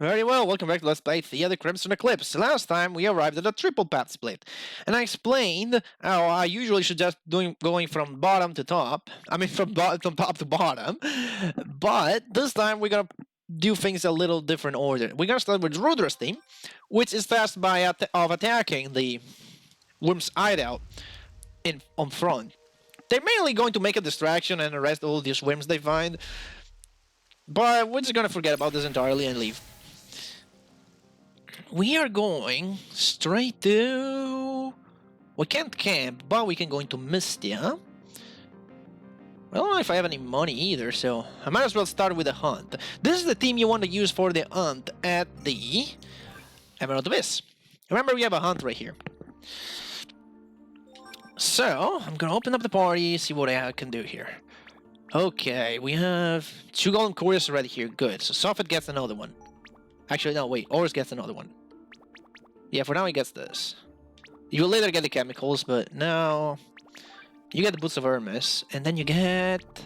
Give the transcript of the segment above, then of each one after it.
Very well, welcome back to Let's Play Theia the Crimson Eclipse. Last time we arrived at a triple path split, and I explained how I usually suggest going from bottom to top. I mean from top to bottom, but this time we're gonna do things a little different order. We're gonna start with Rudra's team, which is tasked by attacking the Wyrms hideout on front. They're mainly going to make a distraction and arrest all these Wyrms they find, but we're just gonna forget about this entirely and leave. We are going straight to... We can't camp, but we can go into Mystia. I don't know if I have any money either, so I might as well start with a hunt. This is the team you want to use for the hunt at the Emerald Abyss. Remember, we have a hunt right here. So, I'm gonna open up the party, see what I can do here. Okay, we have 2 golden cores already here. Good, so Sophet gets another one. Actually, no, wait, Horus gets another one. Yeah, for now he gets this. You will later get the chemicals, but now... You get the boots of Hermes, and then you get...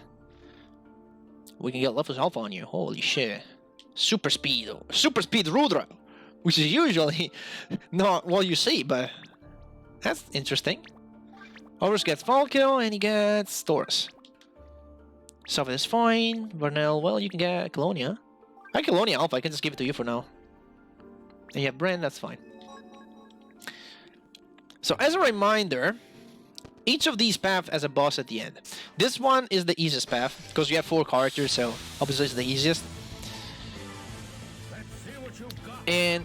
We can get Left's Health on you, holy shit. Super speed Rudra! Which is usually not what you see, but... That's interesting. Horus gets Fall Kill, and he gets Taurus. Sophet is fine. Varnell, well, you can get Colonia. I have Colonia Alpha, I can just give it to you for now. And you have Brand, that's fine. So as a reminder, each of these paths has a boss at the end. This one is the easiest path, because you have 4 characters, so obviously it's the easiest. And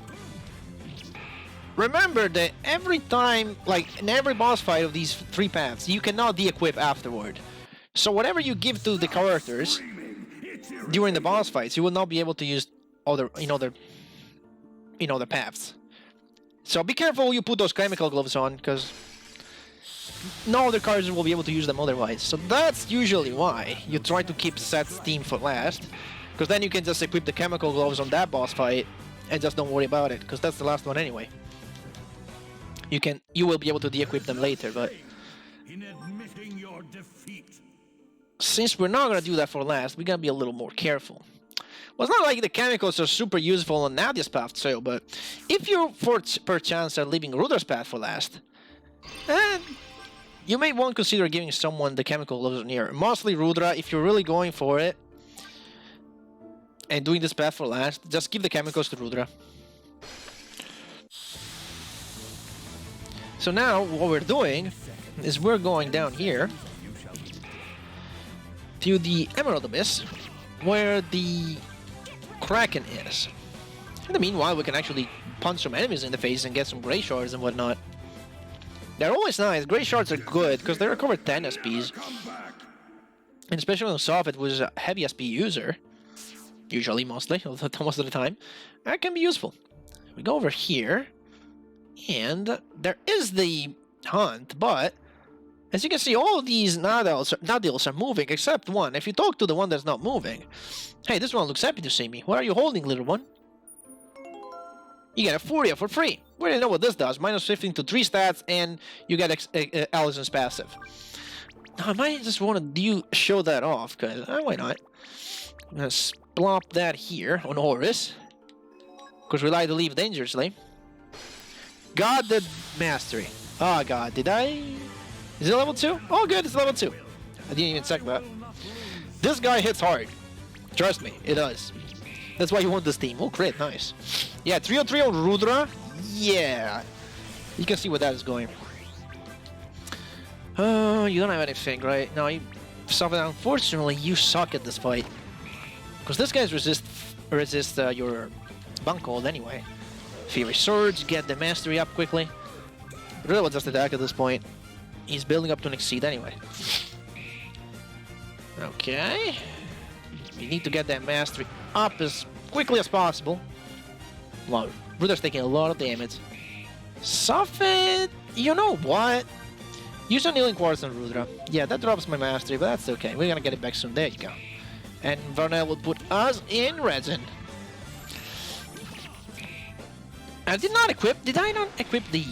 remember that every time, like in every boss fight of these 3 paths, you cannot de-equip afterward. So whatever you give to the characters during the boss fights, you will not be able to use other, the paths. So be careful when you put those chemical gloves on, because no other characters will be able to use them otherwise. So that's usually why you try to keep Seth's team for last, because then you can just equip the chemical gloves on that boss fight and just don't worry about it, because that's the last one anyway. You will be able to de-equip them later, but since we're not gonna do that for last, we're gonna be a little more careful. Well, it's not like the chemicals are super useful on Nadia's path too, but if you, per chance, are leaving Rudra's path for last, then you may want to consider giving someone the chemical gloves on here. Mostly Rudra, if you're really going for it, and doing this path for last, just give the chemicals to Rudra. So now, what we're doing is we're going down here to the Emerald Abyss, where the Kraken is. In the meanwhile, we can actually punch some enemies in the face and get some Grey Shards and whatnot. They're always nice. Grey Shards are good because they recover 10 SPs. And especially on Sophet, who is a heavy SP user, usually, most of the time, that can be useful. We go over here, and there is the hunt, but as you can see, all of these Nadils are moving, except one. If you talk to the one that's not moving, hey, this one looks happy to see me. What are you holding, little one? You get a Furia for free. We already know what this does. Minus 15 to 3 stats, and you get Alison's passive. Now, I might just want to show that off, because why not? I'm going to plop that here on Horus, because we like to leave dangerously. Got the Mastery. Oh god, did I... Is it level 2? Oh good, it's level 2. I didn't even check that. This guy hits hard. Trust me, it does. That's why you want this team. Oh crit, nice. Yeah, 303 on Rudra. Yeah. You can see where that is going. You don't have anything, right? No, you... Sophet, unfortunately, you suck at this fight. Because this guy's resist your bunk hold anyway. Fury Surge, get the Mastery up quickly. Rudra will just attack at this point. He's building up to an Exceed anyway. Okay. We need to get that Mastery up as quickly as possible. Wow, Rudra's taking a lot of damage. Sophet, you know what? Use a Kneeling Quartz on Rudra. Yeah, that drops my Mastery, but that's okay. We're gonna get it back soon. There you go. And Varnell will put us in Risan. Did I not equip the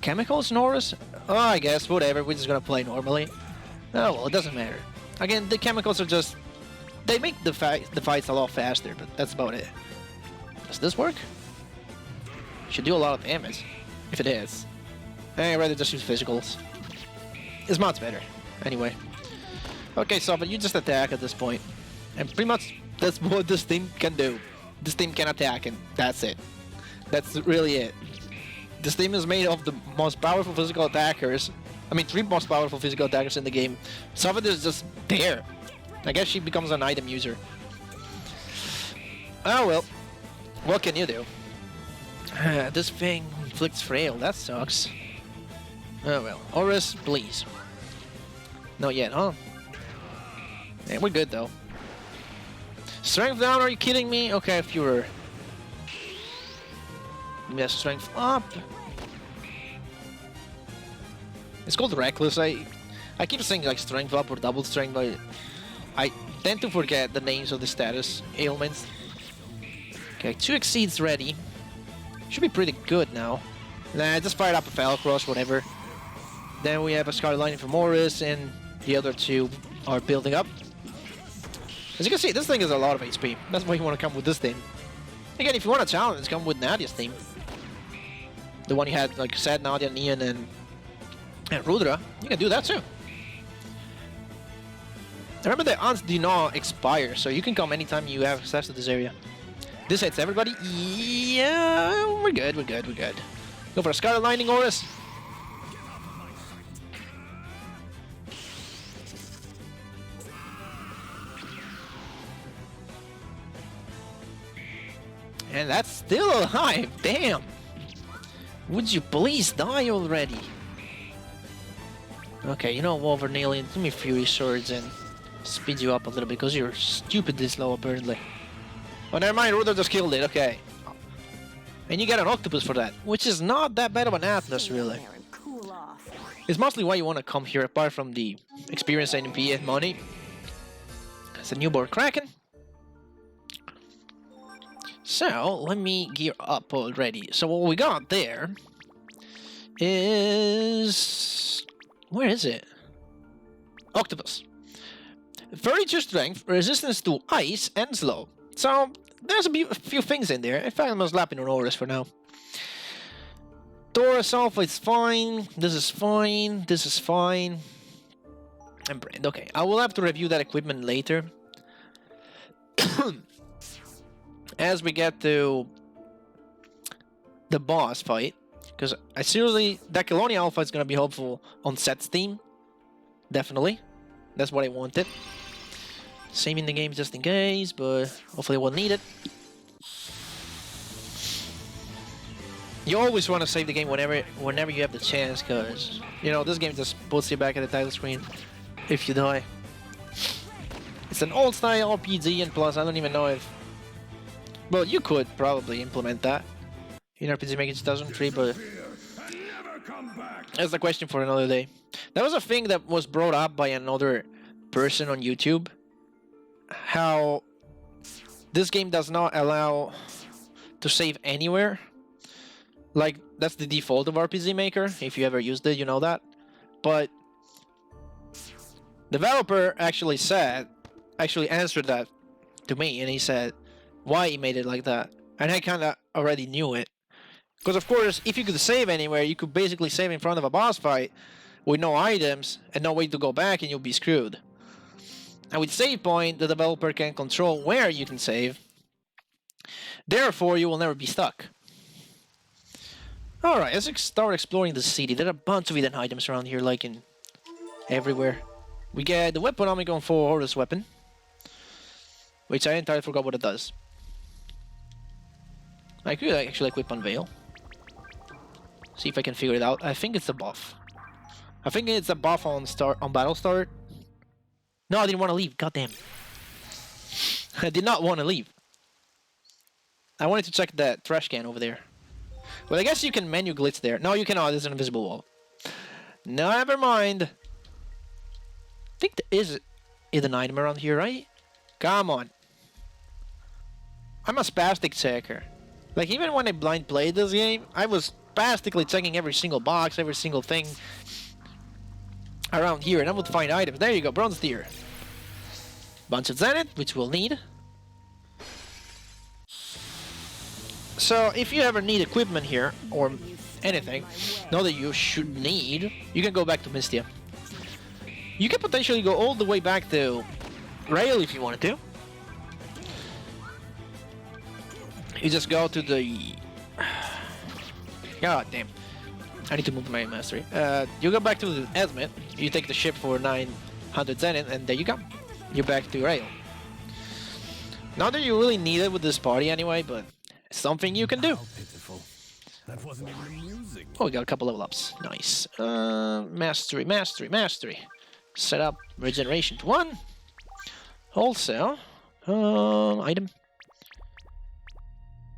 chemicals in Horus? Oh, I guess, whatever, we're just gonna play normally. Oh, well, it doesn't matter. Again, the chemicals are just... They make the fights a lot faster, but that's about it. Does this work? Should do a lot of damage. If it is. I'd rather just use physicals. It's much better. Anyway. Okay, Sophet, you just attack at this point. And pretty much that's what this team can do. This team can attack and that's it. That's really it. This team is made of the most powerful physical attackers. I mean, 3 most powerful physical attackers in the game. Sophet is just there. I guess she becomes an item user. Oh well. What can you do? This thing inflicts frail. That sucks. Oh well. Horus, please. Not yet, huh? Yeah, we're good though. Strength down, are you kidding me? Okay, if you were... Yeah, strength up. It's called reckless. I keep saying like strength up or double strength, but I tend to forget the names of the status ailments. Okay, 2 exceeds ready. Should be pretty good now. Nah, just fired up a Fell Cross, whatever. Then we have a Scarlet Lightning from Horus, and the other 2 are building up. As you can see, this thing is a lot of HP. That's why you want to come with this team. Again, if you want a challenge, come with Nadia's team. The one you had, like, Seth, Nadia, Neon, and Rudra. You can do that too. Remember, the aunts do not expire, so you can come anytime you have access to this area. This hits everybody. Yeah, we're good, we're good, we're good. Go for a Scarlet Lightning, Horus. And that's still alive, damn! Would you please die already? Okay, you know what, Varnell, give me Fury Swords and speed you up a little bit because you're stupidly slow apparently. Oh, never mind, Rudra just killed it, okay. And you get an octopus for that, which is not that bad of an Atlas, really. It's mostly why you want to come here, apart from the experience and MP and money. It's a newborn Kraken. So, let me gear up already. So what we got there is... Where is it? Octopus. 32 strength, resistance to ice, and slow. So, there's a few things in there. In fact, I'm slapping on Horus for now. Taurus Alpha is fine. This is fine. This is fine. And Brand. Okay, I will have to review that equipment later. As we get to the boss fight, because I seriously, that Colonia Alpha is going to be helpful on Seth's team. Definitely. That's what I wanted. Saving the game just in case, but hopefully we'll need it. You always want to save the game whenever you have the chance, because, you know, this game just puts you back at the title screen if you die. It's an old-style RPG, and plus, I don't even know if... Well, you could probably implement that in RPG Maker 2003, but that's a question for another day. That was a thing that was brought up by another person on YouTube. How this game does not allow to save anywhere. Like, that's the default of RPG Maker. If you ever used it, you know that. But the developer actually answered that to me, and he said why he made it like that. And I kind of already knew it. Because, of course, if you could save anywhere, you could basically save in front of a boss fight with no items and no way to go back, and you'll be screwed. And with save point, the developer can control where you can save. Therefore, you will never be stuck. Alright, let's start exploring the city. There are a bunch of hidden items around here, like in everywhere. We get the weapon Omicron for Horus weapon, which I entirely forgot what it does. I could actually equip Unveil. See if I can figure it out. I think it's a buff. I think it's a buff on battle start. No, I didn't want to leave. Goddamn. I did not want to leave. I wanted to check that trash can over there. Well, I guess you can menu glitch there. No, you cannot. There's an invisible wall. Never mind. I think there is an item around here, right? Come on. I'm a spastic checker. Like, even when I blind played this game, I was spastically checking every single box, every single thing around here, and I would find items. There you go, bronze tier. Bunch of Zenith, which we'll need. So if you ever need equipment here, or anything, not that you should need, you can go back to Mystia. You can potentially go all the way back to Rail if you wanted to. You just go to the... God damn. I need to move my mastery. You go back to the Esmet, you take the ship for 900 Zenith, and there you go. You're back to Rail. Not that you really need it with this party anyway, but it's something you can do. That wasn't even amusing. Oh, we got a couple level ups. Nice. Mastery. Set up regeneration to 1. Also, item.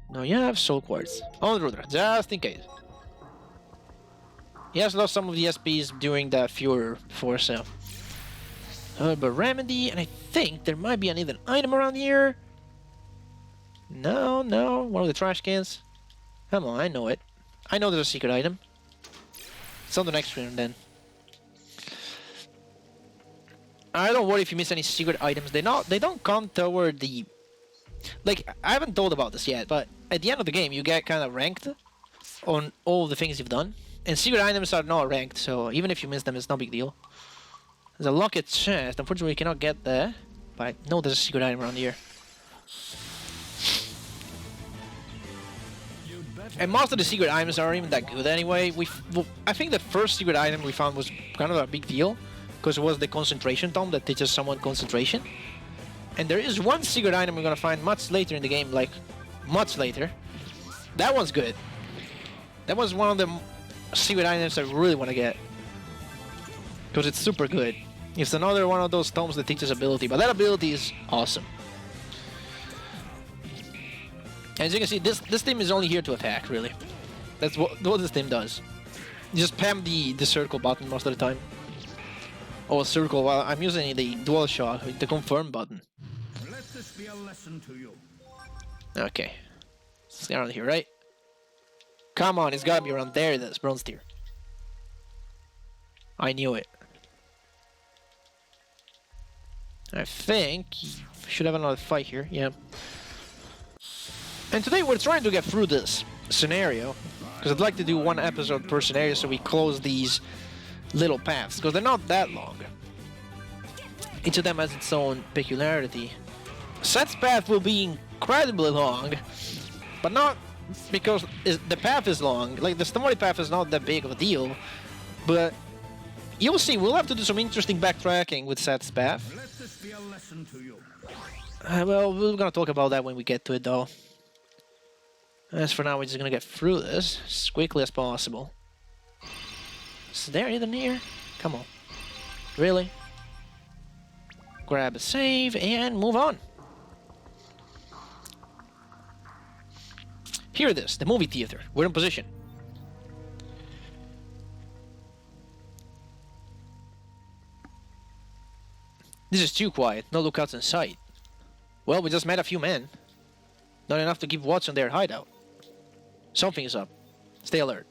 No, you have soul quartz. On Rudra, just in case. He has lost some of the SPs during the Fuhrer before, so. But remedy, and I think there might be an even item around here. No, one of the trash cans. Come on, I know it. I know there's a secret item. It's on the next screen then. I don't worry if you miss any secret items. They don't come toward the... Like, I haven't told about this yet, but at the end of the game you get kind of ranked on all the things you've done. And secret items are not ranked, so even if you miss them, it's no big deal. There's a locket chest. Unfortunately, we cannot get there. But I know there's a secret item around here. And most of the secret items aren't even that good anyway. I think the first secret item we found was kind of a big deal, because it was the concentration tome that teaches someone concentration. And there is one secret item we're gonna find much later in the game, like much later. That one's good. That was one of the secret items I really want to get, because it's super good. It's another one of those tomes that teaches ability, but that ability is awesome. As you can see, this team is only here to attack, really. That's what this team does. You just spam the circle button most of the time. Oh, circle, well, I'm using the dual shock, the confirm button. Let this be a lesson to you. Okay. It's around here, right? Come on, it's gotta be around there, this bronze tier. I knew it. I think we should have another fight here, yeah. And today we're trying to get through this scenario, because I'd like to do one episode per scenario so we close these little paths, because they're not that long. Each of them has its own peculiarity. Seth's path will be incredibly long, but not because the path is long. Like, the story path is not that big of a deal, but you'll see, we'll have to do some interesting backtracking with Seth's path. Let this be a lesson to you. Well, we're gonna talk about that when we get to it, though. As for now, we're just gonna get through this as quickly as possible. Is there anything here? Come on. Really? Grab a save and move on. Here it is, the movie theater. We're in position. This is too quiet. No lookouts in sight. Well, we just met a few men. Not enough to keep watch on their hideout. Something is up. Stay alert.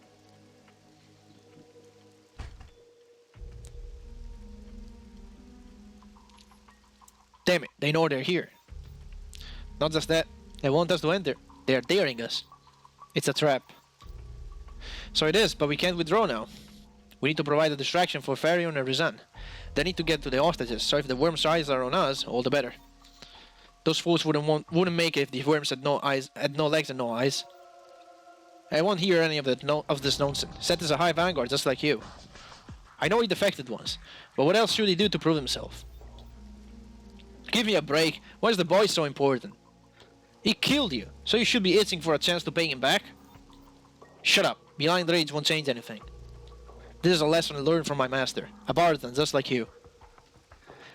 Damn it, they know they're here. Not just that, they want us to enter. They are daring us. It's a trap. So it is, but we can't withdraw now. We need to provide a distraction for Farion and Risan. They need to get to the hostages, so if the worms' eyes are on us, all the better. Those fools wouldn't make it if the worms had no eyes, had no legs and no eyes. I won't hear any of this nonsense. Seth is a high Vanguard, just like you. I know he defected once, but what else should he do to prove himself? Give me a break. Why is the boy so important? He killed you, so you should be itching for a chance to pay him back? Shut up. Blind rage won't change anything. This is a lesson learned from my master, a Varzan just like you.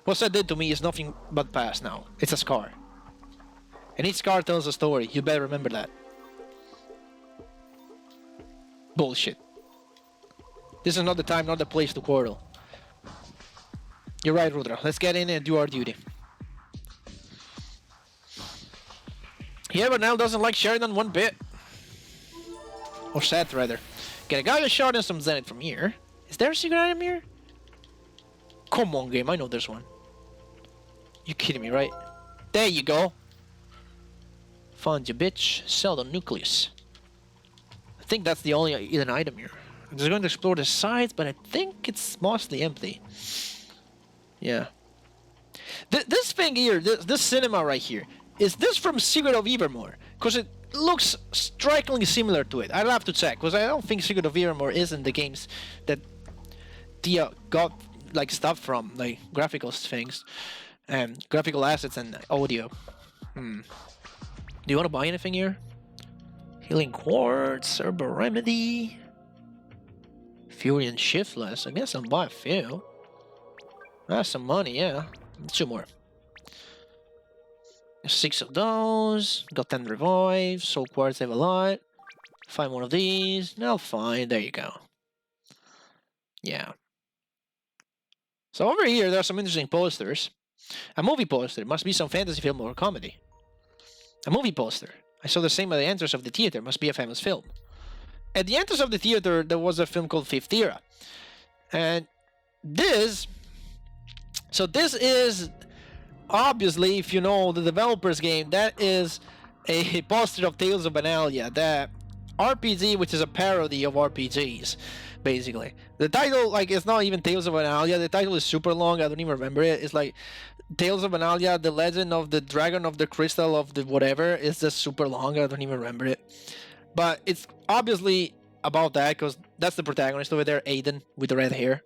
What Seth did to me is nothing but past now. It's a scar. And each scar tells a story. You better remember that. Bullshit. This is not the time, not the place to quarrel. You're right, Rudra. Let's get in and do our duty. Yeah, Varnell doesn't like Sheridan one bit. Or Seth, rather. Get a guy a shot and some Zenith from here. Is there a secret item here? Come on, game. I know there's one. You kidding me, right? There you go. Found you, bitch. Sell the nucleus. I think that's the only hidden item here. I'm just going to explore the sides, but I think it's mostly empty. Yeah. This thing here, this cinema right here, is this from Secret of Evermore? Because it looks strikingly similar to it. I'll have to check, because I don't think Secret of Evermore is in the games that Theia got like stuff from, like graphical things, and graphical assets and audio. Do you want to buy anything here? Healing Quartz, Herbal Remedy, Fury and Shiftless. I guess I'll buy a few. That's some money, yeah. 2 more. 6 of those. Got 10 revives. Soul Quartz have a lot. 5 more of these. Now fine. There you go. Yeah. So over here, there are some interesting posters. A movie poster. Must be some fantasy film or comedy. A movie poster. I saw the same at the entrance of the theater. Must be a famous film. At the entrance of the theater, there was a film called Fifth Era. And this... So this is... Obviously, if you know the developer's game, that is a poster of Tales of Vanilla. That RPG, which is a parody of RPGs, basically. The title, like, it's not even Tales of Vanilla. The title is super long. I don't even remember it. It's like Tales of Vanilla, The Legend of the Dragon of the Crystal of the whatever. It's just super long. I don't even remember it. But it's obviously about that, because that's the protagonist over there, Aiden, with the red hair.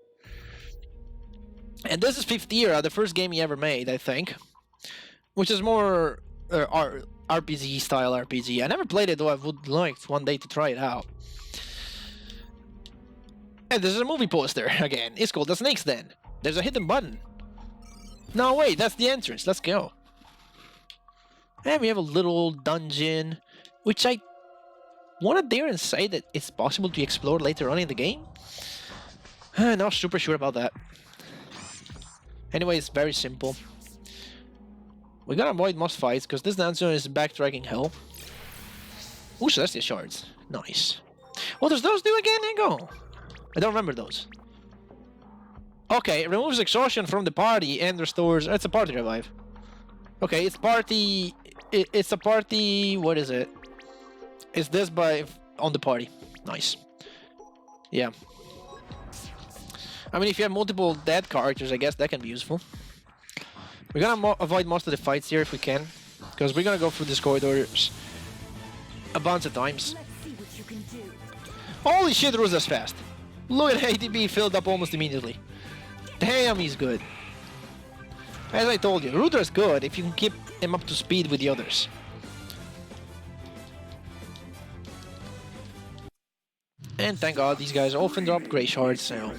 And this is Fifth Era, the first game he ever made, I think. Which is more RPG style RPG. I never played it, though I would like one day to try it out. And this is a movie poster, again. It's called The Snake's Den. There's a hidden button. No, wait, that's the entrance. Let's go. And we have a little dungeon, which I want to dare and say that it's possible to explore later on in the game. Not super sure about that. Anyway, it's very simple. We gotta avoid most fights, because this dungeon is backtracking hell. Ooh, Celestial Shards. Nice. Oh, there's those new again? Hang on. I don't remember those. Okay, it removes exhaustion from the party and restores... It's a party revive. Okay, it's party... It's a party... What is it? It's this by... on the party. Nice. Yeah. I mean, if you have multiple dead characters, I guess that can be useful. We're gonna avoid most of the fights here if we can, because we're gonna go through these corridors a bunch of times. Holy shit, Rudra's fast. Look at ATB filled up almost immediately. Damn, he's good. As I told you, Rudra's good if you can keep him up to speed with the others. And thank God these guys often drop Grey Shards, so...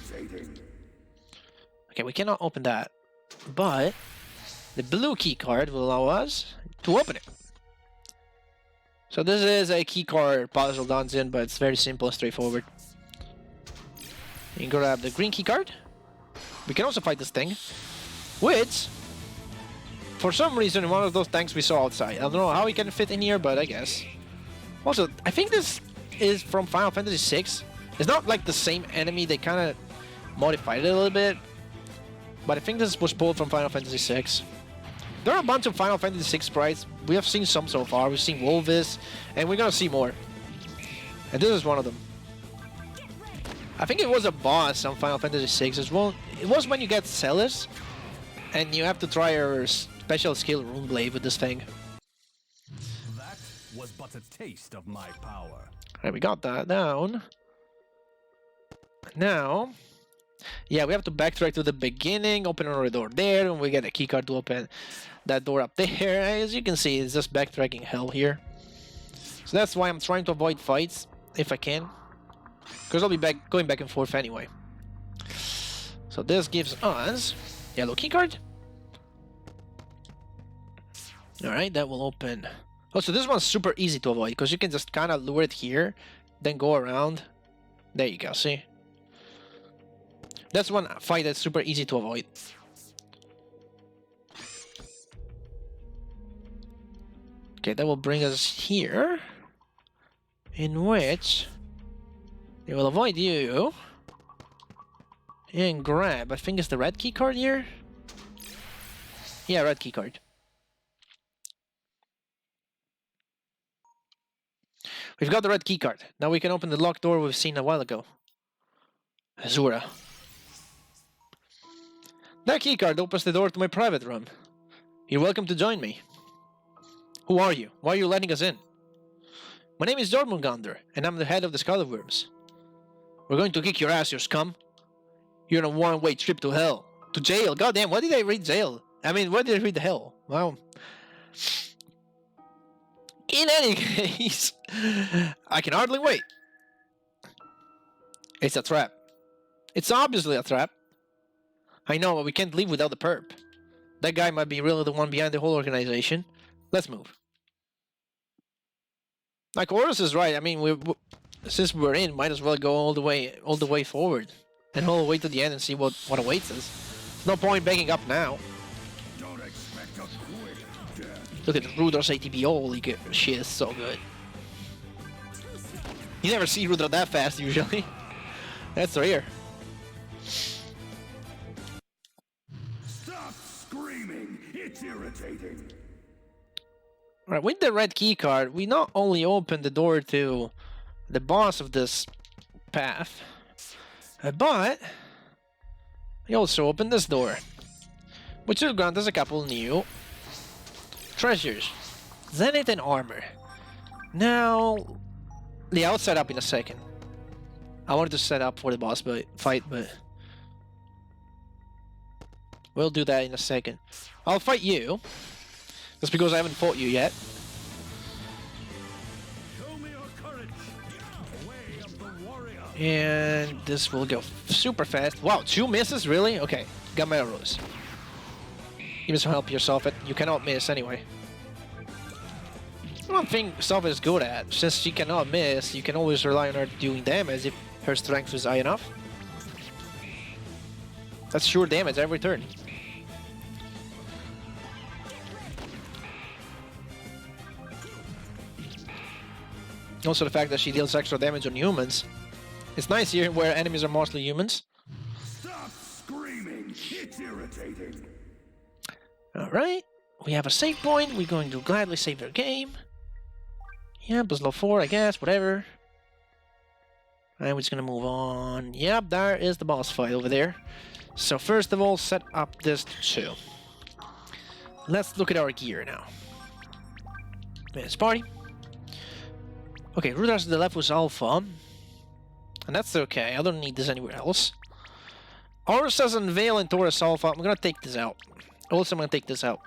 Okay, we cannot open that, but the blue key card will allow us to open it. So this is a key card puzzle dungeon, but it's very simple and straightforward. You can grab the green key card. We can also fight this thing, which, for some reason, one of those tanks we saw outside. I don't know how he can fit in here, but I guess. Also, I think this is from Final Fantasy VI. It's not like the same enemy, they kind of modified it a little bit. But I think this was pulled from Final Fantasy VI. There are a bunch of Final Fantasy VI sprites. We have seen some so far. We've seen Wolvis, and we're gonna see more. And this is one of them. I think it was a boss on Final Fantasy VI. It was when you get Celis, and you have to try your special skill Rune Blade with this thing. That was but a taste of my power. Alright, we got that down. Now... yeah, we have to backtrack to the beginning, open another door there, and we get a keycard to open that door up there. As you can see, it's just backtracking hell here. So that's why I'm trying to avoid fights, if I can. Because I'll be going back and forth anyway. So this gives us yellow keycard. Alright, that will open... oh, so this one's super easy to avoid, because you can just kind of lure it here, then go around. There you go, see? That's one fight that's super easy to avoid. Okay, that will bring us here, in which they will avoid you and grab, I think it's the red key card here. Yeah, red key card. We've got the red keycard. Now we can open the locked door we've seen a while ago. Azura. That keycard opens the door to my private room. You're welcome to join me. Who are you? Why are you letting us in? My name is Jormungandr, and I'm the head of the Scarlet Wyrms. We're going to kick your ass, you scum. You're on a one-way trip to hell. To jail. Goddamn, why did I read jail? I mean, why did I read the hell? Wow. In any case, I can hardly wait. It's a trap. It's obviously a trap. I know, but we can't leave without the perp. That guy might be really the one behind the whole organization. Let's move. Like Horus is right. I mean, since we're in, might as well go all the way forward, and all the way to the end and see what awaits us. No point backing up now. Don't expect a quick death. Look at Rudra's ATB. Holy shit, it's so good. You never see Rudra that fast usually. That's rare. Stop screaming! It's irritating. Alright, with the red key card, we not only open the door to the boss of this path, but we also open this door, which will grant us a couple new treasures. Zenith and armor. Now, yeah, I'll set up in a second. I wanted to set up for the boss fight, but we'll do that in a second. I'll fight you. That's because I haven't fought you yet. Show me your courage. Way of the warrior. And this will go super fast. Wow, 2 misses? Really? Okay, got my arrows. Give me some help here, Sophet. You cannot miss anyway. One thing Sophet is good at, since she cannot miss, you can always rely on her doing damage if her strength is high enough. That's sure damage every turn. Also the fact that she deals extra damage on humans. It's nice here where enemies are mostly humans. Stop screaming! It's irritating. Alright, we have a save point. We're going to gladly save our game. Yeah, level 4, I guess, whatever. And we're just gonna move on. Yep, there is the boss fight over there. So first of all, set up this too. Let's look at our gear now. Let's party. Okay, Rudra's to the left was Alpha. And that's okay, I don't need this anywhere else. Horus has Unveil and Taurus Alpha. I'm gonna take this out. Also, I'm gonna take this out.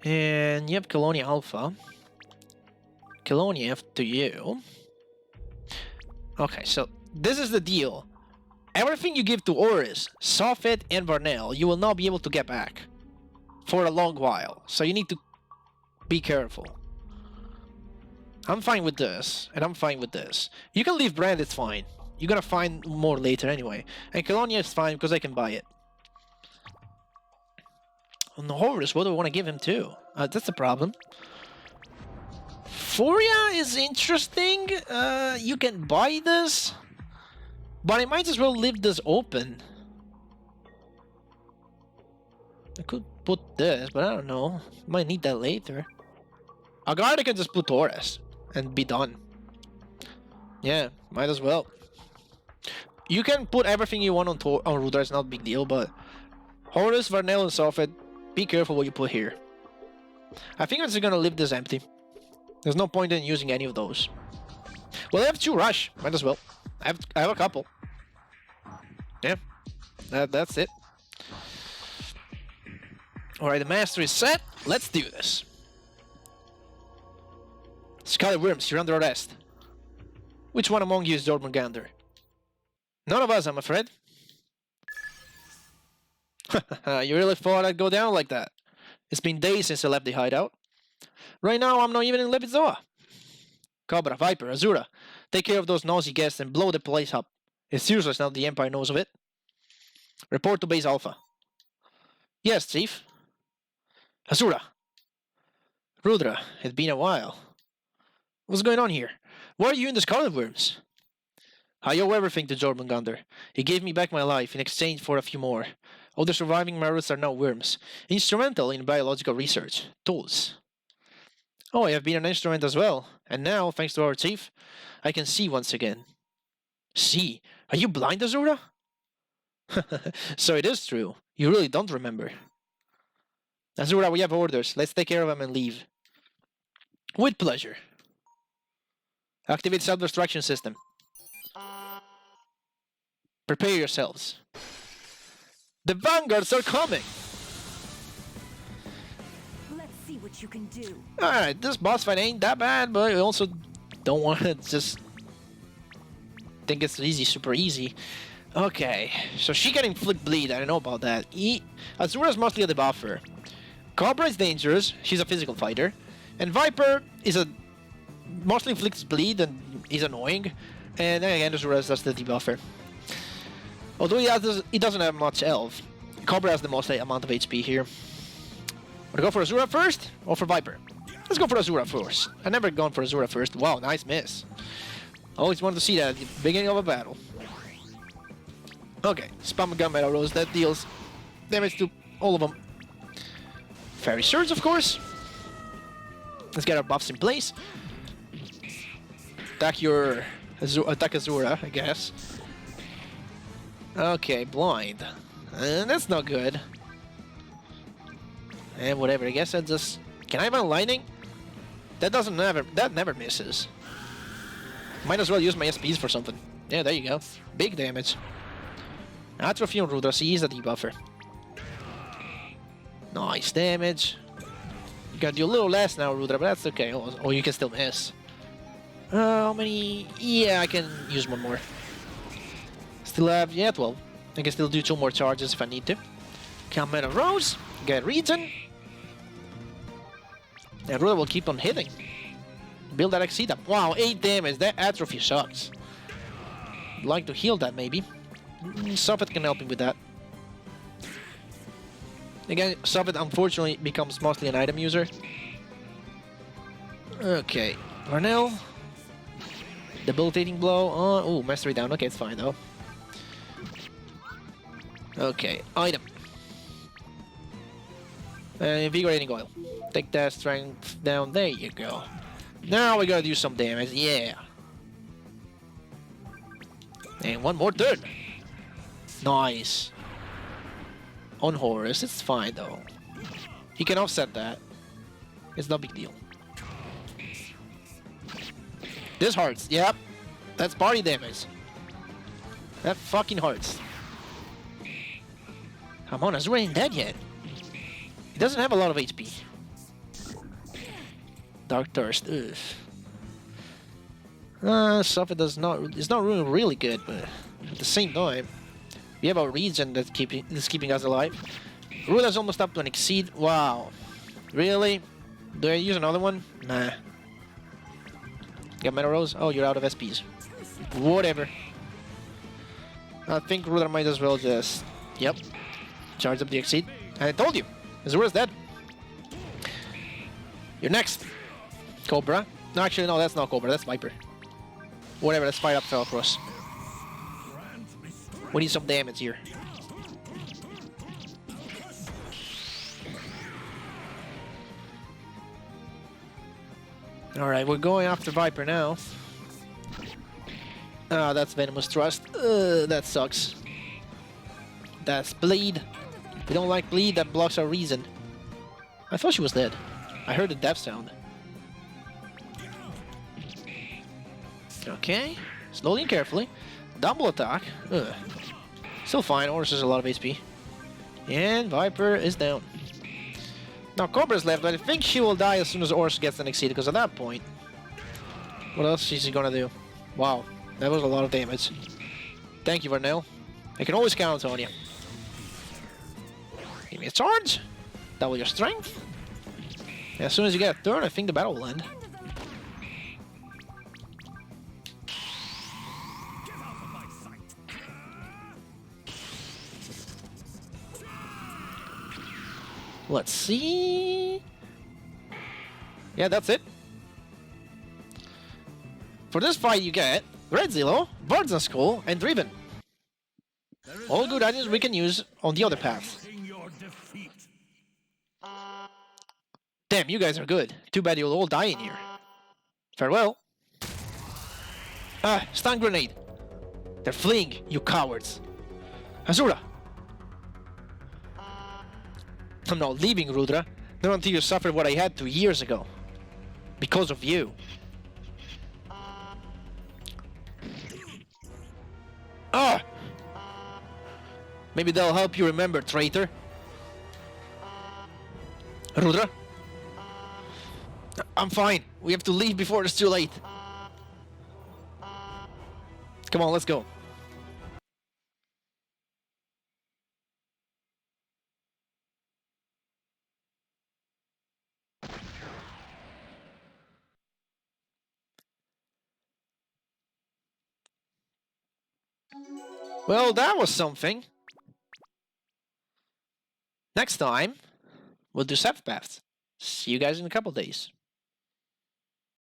And yep, Colonia Alpha. Colonia to you. Okay, so this is the deal. Everything you give to Horus, Sophet and Varnell, you will not be able to get back for a long while. So you need to be careful. I'm fine with this, and I'm fine with this. You can leave Brand, it's fine. You're gonna find more later anyway. And Colonia is fine because I can buy it. On the Horus, what do I want to give him to? That's the problem. Foria is interesting. You can buy this, but I might as well leave this open. I could put this, but I don't know. Might need that later. A guard I can just put Horus and be done. Yeah, might as well. You can put everything you want on Rudra, it's not a big deal, but Horus, Varnell, and Sophet, be careful what you put here. I think I'm just gonna leave this empty. There's no point in using any of those. Well, I have 2 rush. Might as well. I have a couple. Yeah. That's it. Alright, the master is set. Let's do this. Scarlet Wyrms, you're under arrest. Which one among you is Jormungandr? None of us, I'm afraid. You really thought I'd go down like that? It's been days since I left the hideout. Right now, I'm not even in Levizoa. Cobra, Viper, Azura, take care of those nosy guests and blow the place up. It's useless now the Empire knows of it. Report to Base Alpha. Yes, Chief. Azura. Rudra, it's been a while. What's going on here? Why are you in the Scarlet Wyrms? I owe everything to Jormungandr. He gave me back my life in exchange for a few more. All the surviving Marus are now worms, instrumental in biological research. Tools. Oh, I have been an instrument as well. And now, thanks to our chief, I can see once again. See? Are you blind, Azura? So it is true. You really don't remember. Azura, we have orders. Let's take care of them and leave. With pleasure. Activate self-destruction system. Prepare yourselves. The Vanguards are coming! Let's see what you can do. Alright, this boss fight ain't that bad, but I also don't want to just think it's easy, super easy. Okay, so she can inflict bleed, I don't know about that. Azura's mostly a debuffer. Cobra is dangerous, she's a physical fighter. And Viper is a mostly inflicts bleed and is annoying. And then again, Azura is just the debuffer. Although he doesn't have much health. Cobra has the most amount of HP here. Wanna go for Azura first or for Viper? Let's go for Azura first. I've never gone for Azura first. Wow, nice miss. Always wanted to see that at the beginning of a battle. Okay, spam gunmetal rose. That deals damage to all of them. Fairy Surge, of course. Let's get our buffs in place. Attack Azura, I guess. Okay, blind. That's not good. And whatever, I guess I just... Can I have a lightning? That never misses. Might as well use my SPs for something. Yeah, there you go. Big damage. Atrophy on Rudra, he's a debuffer. Nice damage. You gotta do a little less now, Rudra, but that's okay. Oh, you can still miss. How many? Yeah, I can use one more. Still have, yeah, 12. I can still do 2 more charges if I need to. Camera Rose, get Risan. And Rudra will keep on hitting. Build that Exceed up. Wow, 8 damage. That atrophy sucks. I'd like to heal that maybe. Sophet can help me with that. Again, Sophet unfortunately becomes mostly an item user. Okay, Varnell. Debilitating blow. Oh, mastery down. Okay, it's fine though. Okay, item. Invigorating oil. Take that strength down. There you go. Now we gotta do some damage. Yeah. And one more turn. Nice. On Horus, it's fine though. He can offset that. It's no big deal. This hurts. Yep. That's party damage. That fucking hurts. Come on, Azura ain't dead yet. He doesn't have a lot of HP. Dark Thirst. Ugh. Sophet is not really good, but at the same time, we have a region that's keeping us alive. Ruler's almost up to an Exceed. Wow. Really? Do I use another one? Nah. Got Metal Rose? Oh, you're out of SPs. Whatever. I think Ruler might as well just... Yep. Charge up the Exceed. And I told you! Azura's dead. You're next. Cobra. No, actually, no, that's not Cobra. That's Viper. Whatever, let's fire up Felcross. We need some damage here. Alright, we're going after Viper now. Ah, that's Venomous Thrust. That sucks. That's Bleed. We don't like Bleed, that blocks our reason. I thought she was dead. I heard the death sound. Okay, slowly and carefully. Double attack. Ugh. Still fine, Horus has a lot of HP. And Viper is down. Now Cobra's left, but I think she will die as soon as Horus gets an Exceed, because at that point... What else is he gonna do? Wow, that was a lot of damage. Thank you, Varnell. I can always count on you. Give me a charge. Double your strength. And as soon as you get a turn, I think the battle will end. Let's see. Yeah, that's it. For this fight, you get Red Zillow, Varzans Skull, and Driven. All good items we can use on the other path. Damn, you guys are good. Too bad you'll all die in here. Farewell. Ah, stun grenade. They're fleeing, you cowards. Azura. I'm not leaving, Rudra. Not until you suffered what I had 2 years ago. Because of you. Ah! Maybe they'll help you remember, traitor. Rudra? I'm fine. We have to leave before it's too late. Come on, let's go. Well, that was something. Next time, we'll do Seth paths. See you guys in a couple days.